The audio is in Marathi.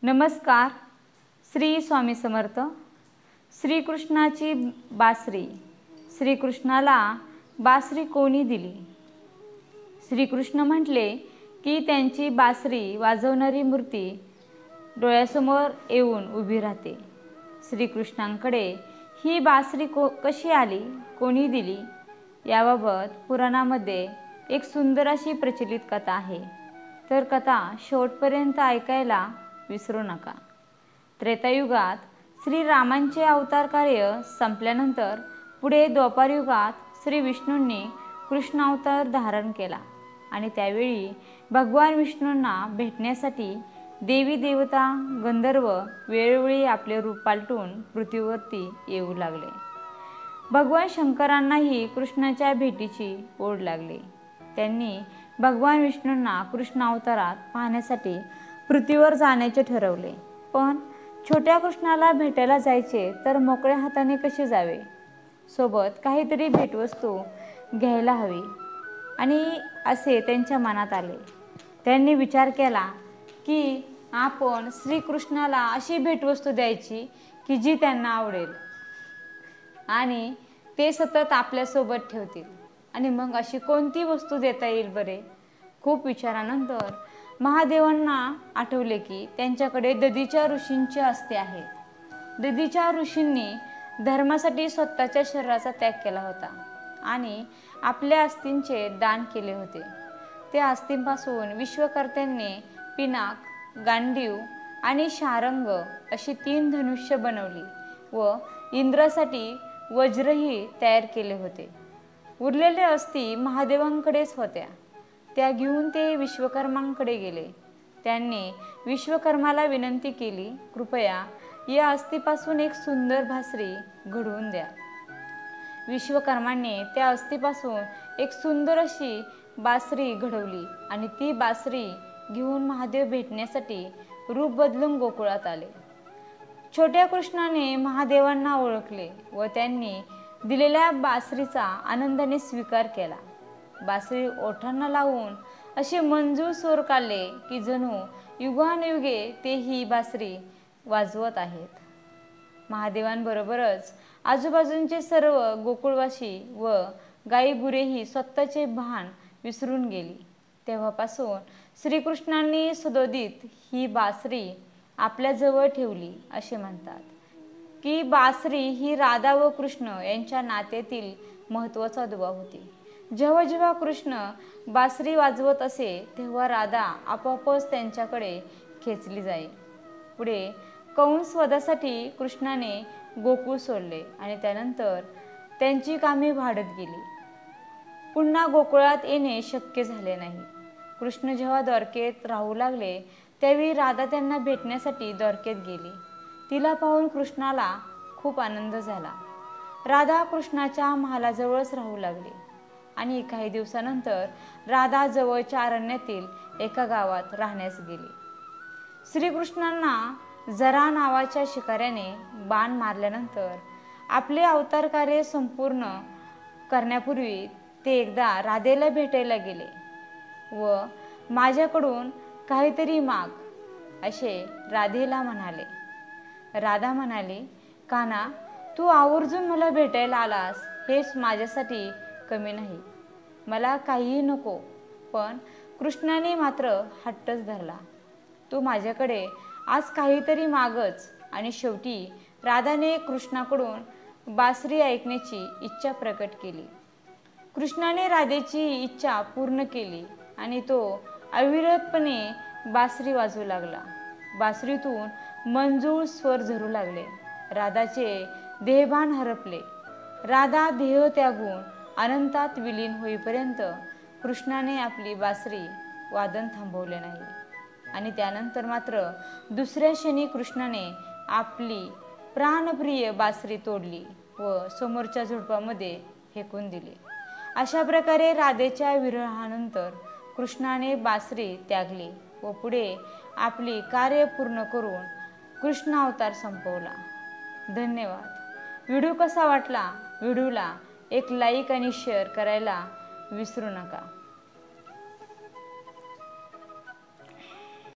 नमस्कार. श्री स्वामी समर्थ. श्रीकृष्णाची बासरी. श्रीकृष्णाला बासरी कोणी दिली? श्रीकृष्ण म्हटले की त्यांची बासरी वाजवणारी मूर्ती डोळ्यासमोर येऊन उभी राहते. श्रीकृष्णांकडे ही बासरी कशी आली, कोणी दिली, याबाबत पुराणामध्ये एक सुंदर अशी प्रचलित कथा आहे. तर कथा शेवटपर्यंत ऐकायला विसरू नका. त्रेतायुगात श्रीरामांचे अवतार कार्य संपल्यानंतर पुढे द्वापारयुगात श्री विष्णूंनी कृष्ण अवतार धारण केला आणि त्यावेळी भगवान विष्णूंना भेटण्यासाठी देवी देवता गंधर्व वेळोवेळी आपले रूप पालटून पृथ्वीवरती येऊ लागले. भगवान शंकरांनाही कृष्णाच्या भेटीची ओढ लागली. त्यांनी भगवान विष्णूंना कृष्ण अवतारात पाहण्यासाठी पृथ्वीवर जाण्याचे ठरवले. पण छोट्या कृष्णाला भेटायला जायचे तर मोकळ्या हाताने कसे जावे? सोबत काहीतरी भेटवस्तू घ्यायला हवी आणि असे त्यांच्या मनात आले. त्यांनी विचार केला की आपण श्रीकृष्णाला अशी भेटवस्तू द्यायची की जी त्यांना आवडेल आणि ते सतत आपल्यासोबत ठेवतील. आणि मग अशी कोणती वस्तू देता येईल बरे? खूप विचारानंतर महादेवांना आठवले की त्यांच्याकडे दधीच्या ऋषींचे अस्ते आहेत. दधीच्या ऋषींनी धर्मासाठी स्वतःच्या शरीराचा त्याग केला होता आणि आपल्या अस्तींचे दान केले होते. त्या अस्तींपासून विश्वकर्त्यांनी पिनाक, गांडीव आणि शारंग अशी 3 धनुष्य बनवली व इंद्रासाठी वज्रही तयार केले होते. उरलेले अस्थी महादेवांकडेच होत्या. त्या घेऊन ते विश्वकर्मांकडे गेले. त्यांनी विश्वकर्माला विनंती केली, कृपया या अस्थीपासून एक सुंदर बासरी घडवून द्या. विश्वकर्मांनी त्या अस्थीपासून एक सुंदर अशी बासरी घडवली आणि ती बासरी घेऊन महादेव भेटण्यासाठी रूप बदलून गोकुळात आले. छोट्या कृष्णाने महादेवांना ओळखले व त्यांनी दिलेल्या बासरीचा आनंदाने स्वीकार केला. बासरी ओठांना लावून असे मंजूळ स्वर काढले की जणू युगानुयुगे ते ही बासरी वाजवत आहेत. महादेवांबरोबरच आजूबाजूंचे सर्व गोकुळवासी व गाई गुरेही स्वतःचे भान विसरून गेली. तेव्हापासून श्रीकृष्णांनी सदोदित ही बासरी आपल्याजवळ ठेवली. असे म्हणतात की बासरी ही राधा व कृष्ण यांच्या नात्यातील महत्त्वाचा दुवा होती. जेव्हा जेव्हा कृष्ण बासरी वाजवत असे तेव्हा राधा आपोआपच त्यांच्याकडे खेचली जाई. पुढे कंस वधासाठी कृष्णाने गोकुळ सोडले आणि त्यानंतर त्यांची कामे वाढत गेली. पुन्हा गोकुळात येणे शक्य झाले नाही. कृष्ण जेव्हा द्वारकेत राहू लागले त्यावेळी राधा त्यांना भेटण्यासाठी द्वारकेत गेली. तिला पाहून कृष्णाला खूप आनंद झाला. राधा कृष्णाच्या महालाजवळच राहू लागली आणि काही दिवसानंतर राधा जवळच्या अरण्यातील एका गावात राहण्यास गेली. श्रीकृष्णांना जरा नावाच्या शिकाऱ्याने बाण मारल्यानंतर आपले अवतार कार्य संपूर्ण करण्यापूर्वी ते एकदा राधेला भेटायला गेले व माझ्याकडून काहीतरी माग असे राधेला म्हणाले. राधा म्हणाली, कान्हा, तू आवर्जून मला भेटायला आलास हेच माझ्यासाठी कमी नाही. मला काहीही नको. पण कृष्णाने मात्र हट्टच धरला. तू माझ्याकडे आज काहीतरी मागच. आणि शेवटी राधाने कृष्णाकडून बासरी ऐकण्याची इच्छा प्रकट केली. कृष्णाने राधेची इच्छा पूर्ण केली आणि तो अविरतपणे बासरी वाजवू लागला. बासरीतून मंजूळ स्वर झरू लागले. राधाचे देहभान हरपले. राधा देह त्यागून अनंतात विलीन होईपर्यंत कृष्णाने आपली बासरी वादन थांबवले नाही. आणि त्यानंतर मात्र दुसऱ्या क्षणी कृष्णाने आपली प्राणप्रिय बासरी तोडली व समोरच्या झुडपामध्ये फेकून दिली. अशा प्रकारे राधेच्या विरहानंतर कृष्णाने बासरी त्यागली व पुढे आपली कार्य पूर्ण करून कृष्ण अवतार संपवला. धन्यवाद. व्हिडिओ कसा वाटला? व्हिडिओला एक लाईक आणि शेअर करायला विसरू नका.